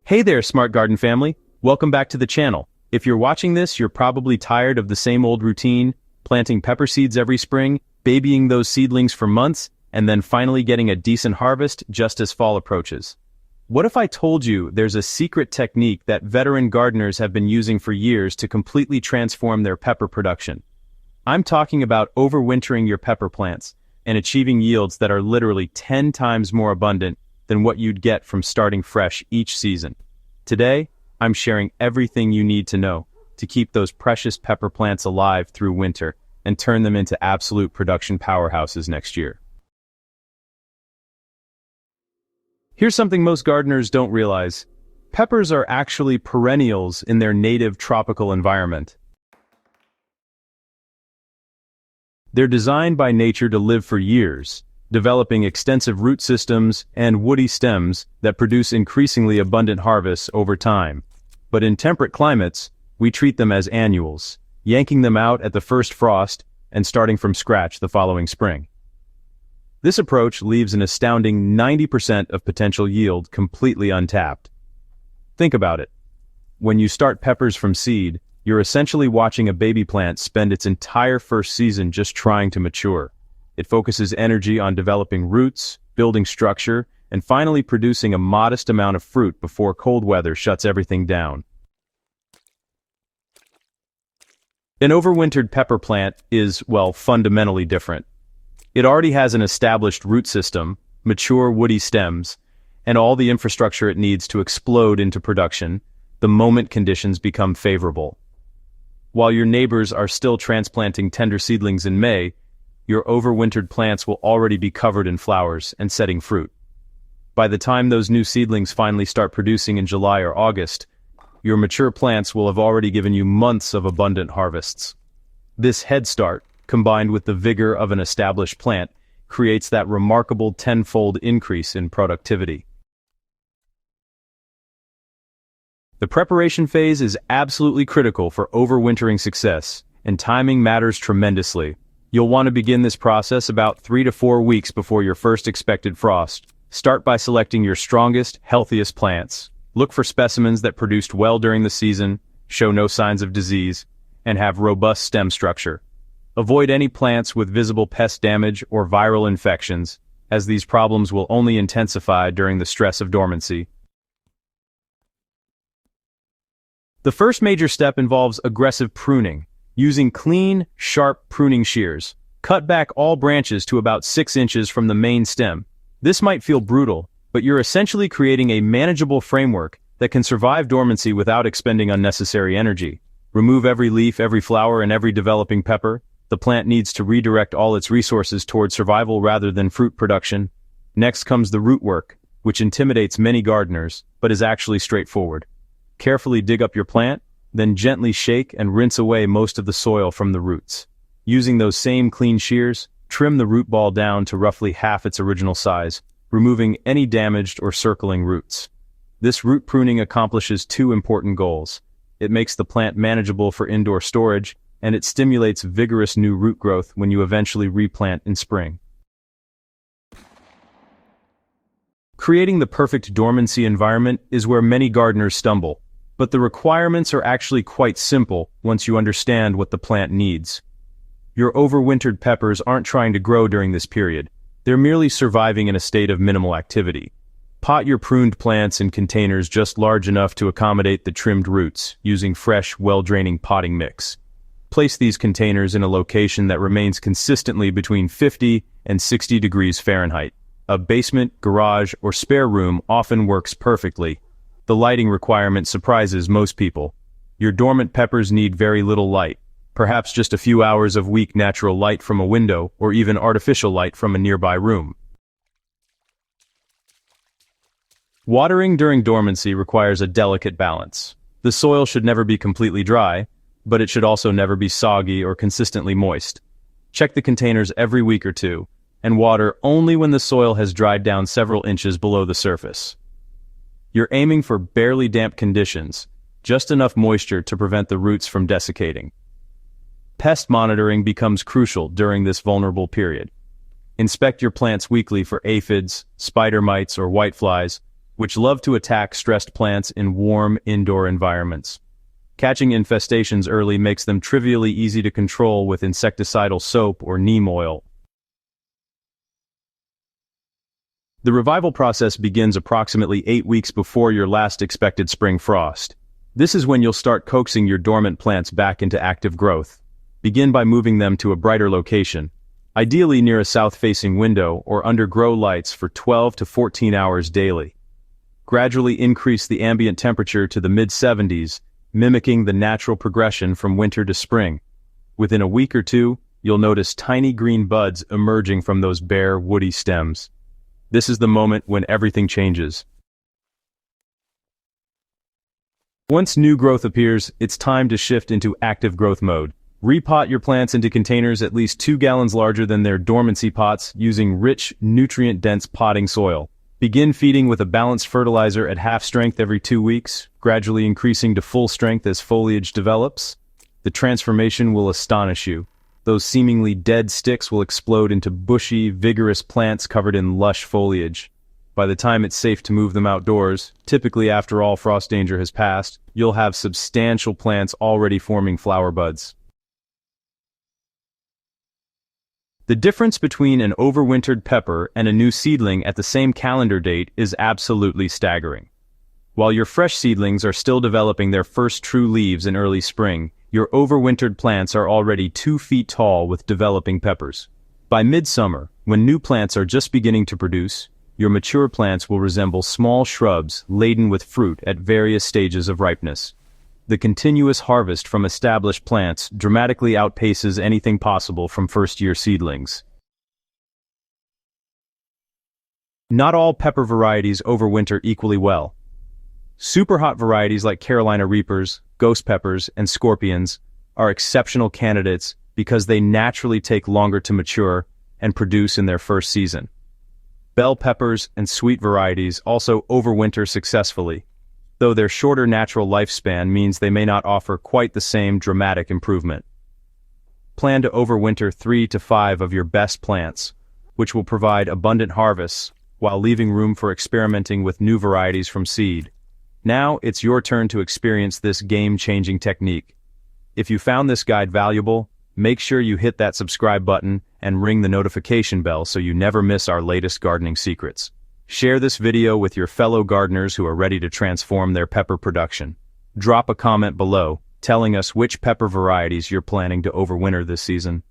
Hey there, Smart Garden family. Welcome back to the channel. If you're watching this, you're probably tired of the same old routine, planting pepper seeds every spring, babying those seedlings for months, and then finally getting a decent harvest just as fall approaches. What if I told you there's a secret technique that veteran gardeners have been using for years to completely transform their pepper production? I'm talking about overwintering your pepper plants and achieving yields that are literally 10 times more abundant than what you'd get from starting fresh each season. Today, I'm sharing everything you need to know to keep those precious pepper plants alive through winter and turn them into absolute production powerhouses next year. Here's something most gardeners don't realize. Peppers are actually perennials in their native tropical environment. They're designed by nature to live for years, developing extensive root systems and woody stems that produce increasingly abundant harvests over time. But in temperate climates, we treat them as annuals, yanking them out at the first frost and starting from scratch the following spring. This approach leaves an astounding 90% of potential yield completely untapped. Think about it. When you start peppers from seed, you're essentially watching a baby plant spend its entire first season just trying to mature. It focuses energy on developing roots, building structure, and finally producing a modest amount of fruit before cold weather shuts everything down. An overwintered pepper plant is, well, fundamentally different. It already has an established root system, mature woody stems, and all the infrastructure it needs to explode into production the moment conditions become favorable. While your neighbors are still transplanting tender seedlings in May, your overwintered plants will already be covered in flowers and setting fruit. By the time those new seedlings finally start producing in July or August, your mature plants will have already given you months of abundant harvests. This head start, combined with the vigor of an established plant, creates that remarkable tenfold increase in productivity. The preparation phase is absolutely critical for overwintering success, and timing matters tremendously. You'll want to begin this process about 3 to 4 weeks before your first expected frost. Start by selecting your strongest, healthiest plants. Look for specimens that produced well during the season, show no signs of disease, and have robust stem structure. Avoid any plants with visible pest damage or viral infections, as these problems will only intensify during the stress of dormancy. The first major step involves aggressive pruning. Using clean, sharp pruning shears, cut back all branches to about 6 inches from the main stem. This might feel brutal, but you're essentially creating a manageable framework that can survive dormancy without expending unnecessary energy. Remove every leaf, every flower, and every developing pepper. The plant needs to redirect all its resources toward survival rather than fruit production. Next comes the root work, which intimidates many gardeners, but is actually straightforward. Carefully dig up your plant, then gently shake and rinse away most of the soil from the roots. Using those same clean shears, trim the root ball down to roughly half its original size, removing any damaged or circling roots. This root pruning accomplishes 2 important goals. It makes the plant manageable for indoor storage, and it stimulates vigorous new root growth when you eventually replant in spring. Creating the perfect dormancy environment is where many gardeners stumble. But the requirements are actually quite simple once you understand what the plant needs. Your overwintered peppers aren't trying to grow during this period. They're merely surviving in a state of minimal activity. Pot your pruned plants in containers just large enough to accommodate the trimmed roots, using fresh, well-draining potting mix. Place these containers in a location that remains consistently between 50 and 60 degrees Fahrenheit. A basement, garage, or spare room often works perfectly. The lighting requirement surprises most people. Your dormant peppers need very little light, perhaps just a few hours of weak natural light from a window or even artificial light from a nearby room. Watering during dormancy requires a delicate balance. The soil should never be completely dry, but it should also never be soggy or consistently moist. Check the containers every week or 2, and water only when the soil has dried down several inches below the surface. You're aiming for barely damp conditions, just enough moisture to prevent the roots from desiccating. Pest monitoring becomes crucial during this vulnerable period. Inspect your plants weekly for aphids, spider mites, or whiteflies. which love to attack stressed plants in warm, indoor environments. Catching infestations early makes them trivially easy to control with insecticidal soap or neem oil. The revival process begins approximately 8 weeks before your last expected spring frost. This is when you'll start coaxing your dormant plants back into active growth. Begin by moving them to a brighter location, ideally near a south-facing window or under grow lights for 12 to 14 hours daily. Gradually increase the ambient temperature to the mid-70s, mimicking the natural progression from winter to spring. Within a week or two, you'll notice tiny green buds emerging from those bare, woody stems. This is the moment when everything changes. Once new growth appears, it's time to shift into active growth mode. Repot your plants into containers at least 2 gallons larger than their dormancy pots using rich, nutrient-dense potting soil. Begin feeding with a balanced fertilizer at half strength every 2 weeks, gradually increasing to full strength as foliage develops. The transformation will astonish you. Those seemingly dead sticks will explode into bushy, vigorous plants covered in lush foliage. By the time it's safe to move them outdoors, typically after all frost danger has passed, you'll have substantial plants already forming flower buds. The difference between an overwintered pepper and a new seedling at the same calendar date is absolutely staggering. While your fresh seedlings are still developing their first true leaves in early spring, your overwintered plants are already 2 feet tall with developing peppers. By midsummer, when new plants are just beginning to produce, your mature plants will resemble small shrubs laden with fruit at various stages of ripeness. The continuous harvest from established plants dramatically outpaces anything possible from first-year seedlings. Not all pepper varieties overwinter equally well. Super hot varieties like Carolina Reapers, ghost peppers, and scorpions are exceptional candidates because they naturally take longer to mature and produce in their first season. Bell peppers and sweet varieties also overwinter successfully, though their shorter natural lifespan means they may not offer quite the same dramatic improvement. Plan to overwinter 3 to 5 of your best plants, which will provide abundant harvests while leaving room for experimenting with new varieties from seed. Now it's your turn to experience this game-changing technique. If you found this guide valuable, make sure you hit that subscribe button and ring the notification bell so you never miss our latest gardening secrets. Share this video with your fellow gardeners who are ready to transform their pepper production. Drop a comment below, telling us which pepper varieties you're planning to overwinter this season.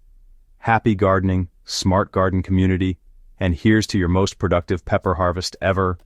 Happy gardening, smart garden community, and here's to your most productive pepper harvest ever.